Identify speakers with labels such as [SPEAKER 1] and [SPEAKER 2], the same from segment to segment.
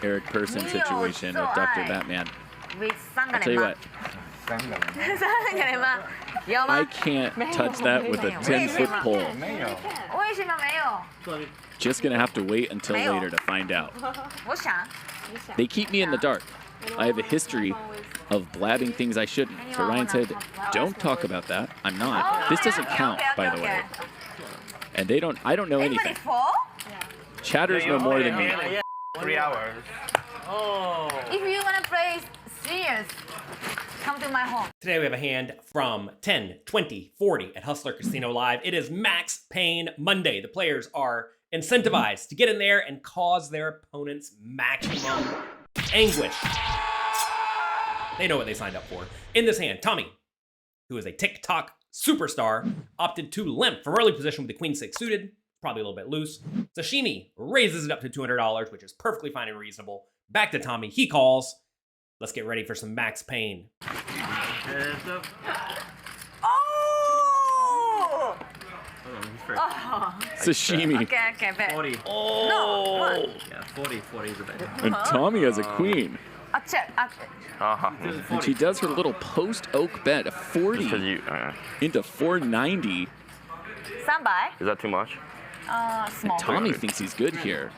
[SPEAKER 1] Eric Person situation with Dr. Batman. I'll tell you what, I can't touch that with a 10-foot pole. Just gonna have to wait until later to find out. They keep me in the dark. I have a history of blabbing things I shouldn't. So Ryan said, don't talk about that. I'm not. This doesn't count, by the way. And I don't know anything. Chatters know more than me.
[SPEAKER 2] 3 hours.
[SPEAKER 3] If you want to play serious, come to my home.
[SPEAKER 4] Today we have a hand from 10, 20, 40 at Hustler Casino Live. It is Max Payne Monday. The players are incentivized to get in there and cause their opponents maximum anguish. They know what they signed up for. In this hand, Tommy, who is a TikTok superstar, opted to limp from early position with the queen six suited, probably a little bit loose. Sashimi raises it up to $200, which is perfectly fine and reasonable. Back to Tommy, he calls. Let's get ready for some Max Payne.
[SPEAKER 3] Oh!
[SPEAKER 1] Sashimi.
[SPEAKER 3] Okay, bet.
[SPEAKER 2] 40.
[SPEAKER 4] Oh!
[SPEAKER 3] No,
[SPEAKER 2] Yeah, 40 is a bit.
[SPEAKER 1] And Tommy has a queen.
[SPEAKER 3] check.
[SPEAKER 1] And she does her little post-oak bet, a 40 into 490.
[SPEAKER 3] Standby.
[SPEAKER 2] Is that too much?
[SPEAKER 3] Small.
[SPEAKER 1] Tommy thinks he's good here.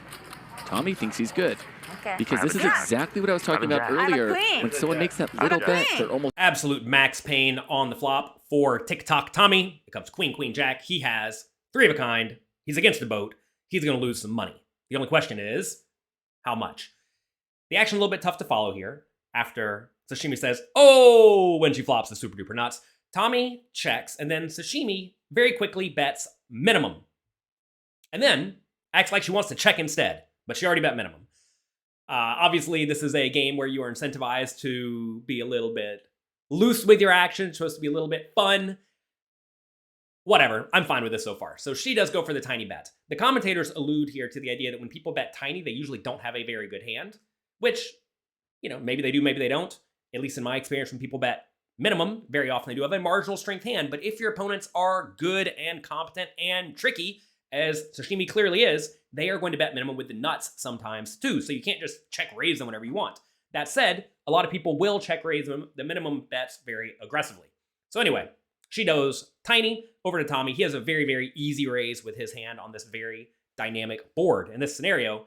[SPEAKER 1] Tommy thinks he's good.
[SPEAKER 3] Okay.
[SPEAKER 1] Because this is exactly what I was talking about earlier. When someone makes that little bet, they're almost...
[SPEAKER 4] Absolute Max Payne on the flop for TikTok Tommy. It comes queen, queen, jack. He has three of a kind. He's against the boat. He's going to lose some money. The only question is, how much? The action a little bit tough to follow here. After Sashimi says, oh, when she flops the super duper nuts. Tommy checks, and then Sashimi very quickly bets minimum. And then acts like she wants to check instead, but she already bet minimum. Obviously, this is a game where you are incentivized to be a little bit loose with your actions, it's supposed to be a little bit fun. Whatever, I'm fine with this so far. So she does go for the tiny bet. The commentators allude here to the idea that when people bet tiny, they usually don't have a very good hand, which, you know, maybe they do, maybe they don't. At least in my experience, when people bet minimum, very often they do have a marginal strength hand. But if your opponents are good and competent and tricky, as Sashimi clearly is, they are going to bet minimum with the nuts sometimes too. So you can't just check raise them whenever you want. That said, a lot of people will check raise them, the minimum bets very aggressively. So anyway, she goes tiny over to Tommy. He has a very, very easy raise with his hand on this very dynamic board. In this scenario,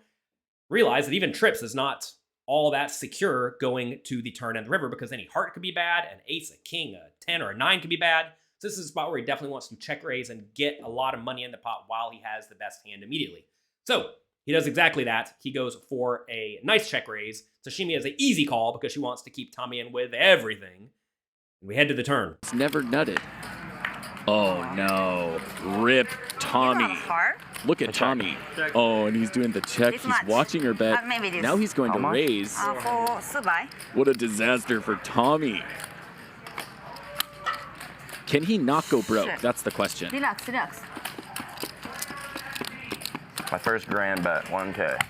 [SPEAKER 4] realize that even trips is not all that secure going to the turn and the river, because any heart could be bad, an ace, a king, a 10, or a 9 could be bad. So this is a spot where he definitely wants to check raise and get a lot of money in the pot while he has the best hand immediately. So he does exactly that. He goes for a nice check raise. Sashimi has an easy call because she wants to keep Tommy in with everything. And we head to the turn.
[SPEAKER 1] It's never nutted. Oh no. Rip Tommy. Look at Tommy. Oh, and he's doing the check. He's watching her bet. Now he's going to raise. What a disaster for Tommy. Can he not go broke? That's the question.
[SPEAKER 3] Relax.
[SPEAKER 2] My first grand bet, 1K.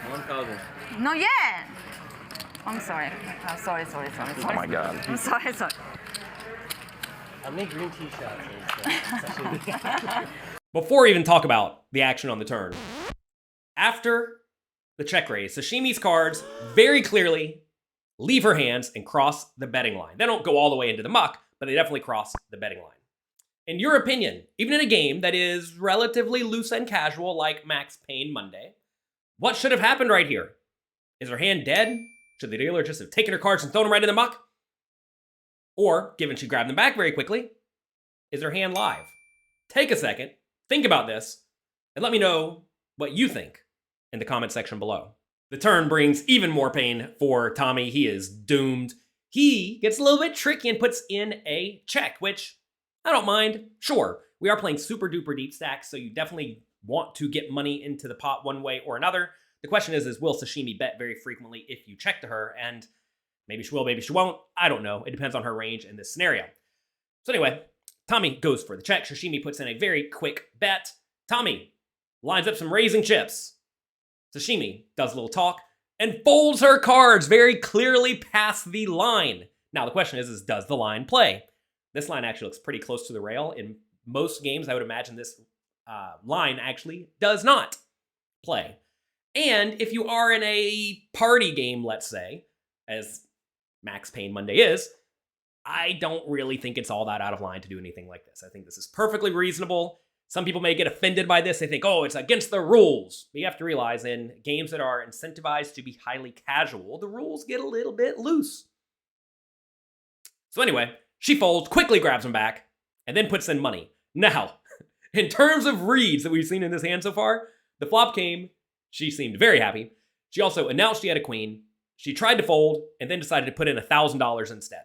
[SPEAKER 5] 1,000.
[SPEAKER 3] Not yet. I'm sorry. Sorry.
[SPEAKER 2] Oh my God.
[SPEAKER 3] I'm sorry.
[SPEAKER 5] How many green tea shots?
[SPEAKER 4] Before we even talk about the action on the turn, after the check raise, Sashimi's cards very clearly leave her hands and cross the betting line. They don't go all the way into the muck, but they definitely cross the betting line. In your opinion, even in a game that is relatively loose and casual like Max Payne Monday, what should have happened right here? Is her hand dead? Should the dealer just have taken her cards and thrown them right in the muck? Or, given she grabbed them back very quickly, is her hand live? Take a second, think about this, and let me know what you think in the comment section below. The turn brings even more pain for Tommy. He is doomed. He gets a little bit tricky and puts in a check, which I don't mind. Sure, we are playing super duper deep stacks, so you definitely want to get money into the pot one way or another. The question is will Sashimi bet very frequently if you check to her? And maybe she will, maybe she won't. I don't know. It depends on her range in this scenario. So anyway, Tommy goes for the check. Sashimi puts in a very quick bet. Tommy lines up some raising chips. Sashimi does a little talk and folds her cards very clearly past the line. Now the question is does the line play? This line actually looks pretty close to the rail. In most games, I would imagine this line actually does not play. And if you are in a party game, let's say, as Max Payne Monday is, I don't really think it's all that out of line to do anything like this. I think this is perfectly reasonable. Some people may get offended by this. They think, oh, it's against the rules. But you have to realize in games that are incentivized to be highly casual, the rules get a little bit loose. So anyway, she folds, quickly grabs him back, and then puts in money. Now, in terms of reads that we've seen in this hand so far, the flop came. She seemed very happy. She also announced she had a queen. She tried to fold and then decided to put in $1,000 instead.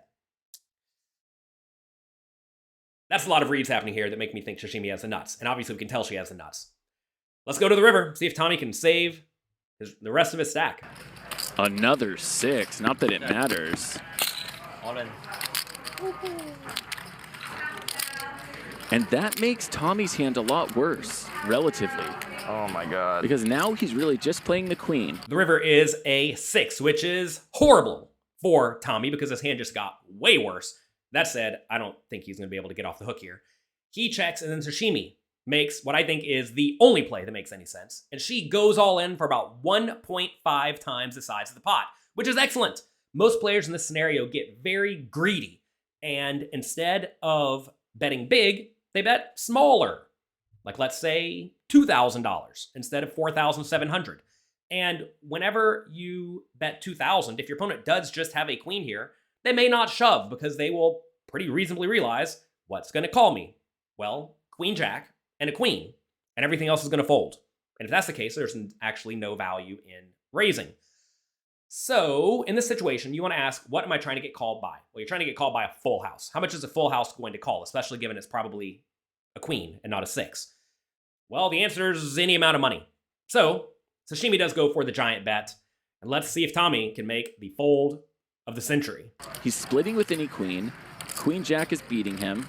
[SPEAKER 4] That's a lot of reads happening here that make me think Sashimi has the nuts. And obviously we can tell she has the nuts. Let's go to the river, see if Tommy can save the rest of his stack.
[SPEAKER 1] Another 6. Not that it matters.
[SPEAKER 5] All in.
[SPEAKER 1] And that makes Tommy's hand a lot worse, relatively.
[SPEAKER 2] Oh my god.
[SPEAKER 1] Because now he's really just playing the queen.
[SPEAKER 4] The river is a 6, which is horrible for Tommy because his hand just got way worse. That said, I don't think he's going to be able to get off the hook here. He checks, and then Sashimi makes what I think is the only play that makes any sense. And she goes all in for about 1.5 times the size of the pot, which is excellent. Most players in this scenario get very greedy. And instead of betting big, they bet smaller. Like, let's say $2,000 instead of $4,700. And whenever you bet $2,000, if your opponent does just have a queen here, they may not shove because they will pretty reasonably realize what's going to call me. Well, queen jack and a queen, and everything else is going to fold. And if that's the case, there's actually no value in raising. So in this situation, you want to ask, what am I trying to get called by? Well, you're trying to get called by a full house. How much is a full house going to call, especially given it's probably a queen and not a 6? Well, the answer is any amount of money. So Sashimi does go for the giant bet. And let's see if Tommy can make the fold of the century.
[SPEAKER 1] He's splitting with any queen. Queen jack is beating him.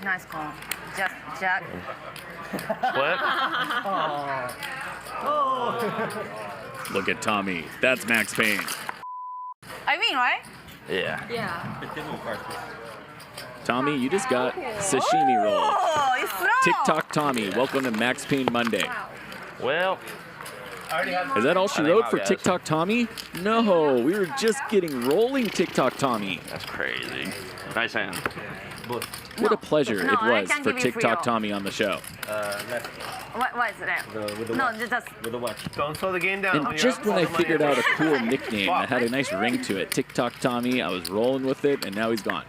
[SPEAKER 3] Nice call. Just jack.
[SPEAKER 1] Look at Tommy. That's Max Payne.
[SPEAKER 3] I mean, right?
[SPEAKER 2] Yeah.
[SPEAKER 1] Tommy, you just got sashimi roll.
[SPEAKER 3] Oh, it's throw.
[SPEAKER 1] TikTok Tommy, welcome to Max Payne Monday.
[SPEAKER 2] Well,
[SPEAKER 1] Is that all she wrote for TikTok Tommy? No, we were just getting rolling TikTok Tommy.
[SPEAKER 2] that's crazy. Nice hand.
[SPEAKER 1] What a pleasure
[SPEAKER 3] No,
[SPEAKER 1] it
[SPEAKER 3] I
[SPEAKER 1] was
[SPEAKER 3] can't
[SPEAKER 1] for
[SPEAKER 3] give you
[SPEAKER 1] TikTok
[SPEAKER 3] free
[SPEAKER 1] Tommy on the show.
[SPEAKER 5] Left.
[SPEAKER 3] What is that?
[SPEAKER 5] With the
[SPEAKER 3] No,
[SPEAKER 5] watch.
[SPEAKER 3] just
[SPEAKER 5] With the watch.
[SPEAKER 2] Don't slow the game down.
[SPEAKER 1] And just when I figured out a cool nickname that had a nice ring to it, TikTok Tommy, I was rolling with it, and now he's gone.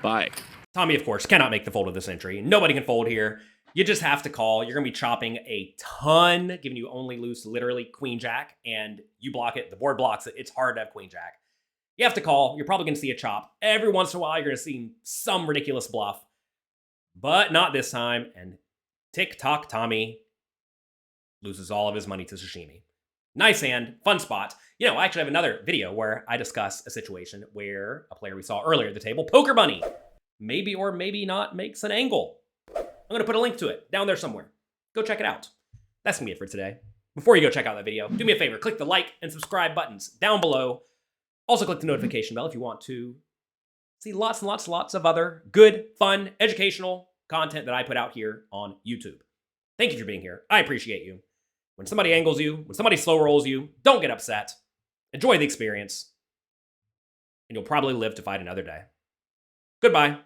[SPEAKER 1] Bye.
[SPEAKER 4] Tommy, of course, cannot make the fold of the century. Nobody can fold here. You just have to call. You're going to be chopping a ton, giving you only loose literally queen jack, and you block it. The board blocks it. It's hard to have queen jack. You have to call. You're probably going to see a chop. Every once in a while, you're going to see some ridiculous bluff, but not this time. And TikTok Tommy loses all of his money to Sashimi. Nice hand, fun spot. You know, I actually have another video where I discuss a situation where a player we saw earlier at the table, Poker Bunny, maybe or maybe not makes an angle. I'm going to put a link to it down there somewhere. Go check it out. That's going to be it for today. Before you go check out that video, do me a favor, click the like and subscribe buttons down below. Also click the notification bell if you want to see lots and lots of other good, fun, educational content that I put out here on YouTube. Thank you for being here. I appreciate you. When somebody angles you, when somebody slow rolls you, don't get upset. Enjoy the experience, and you'll probably live to fight another day. Goodbye.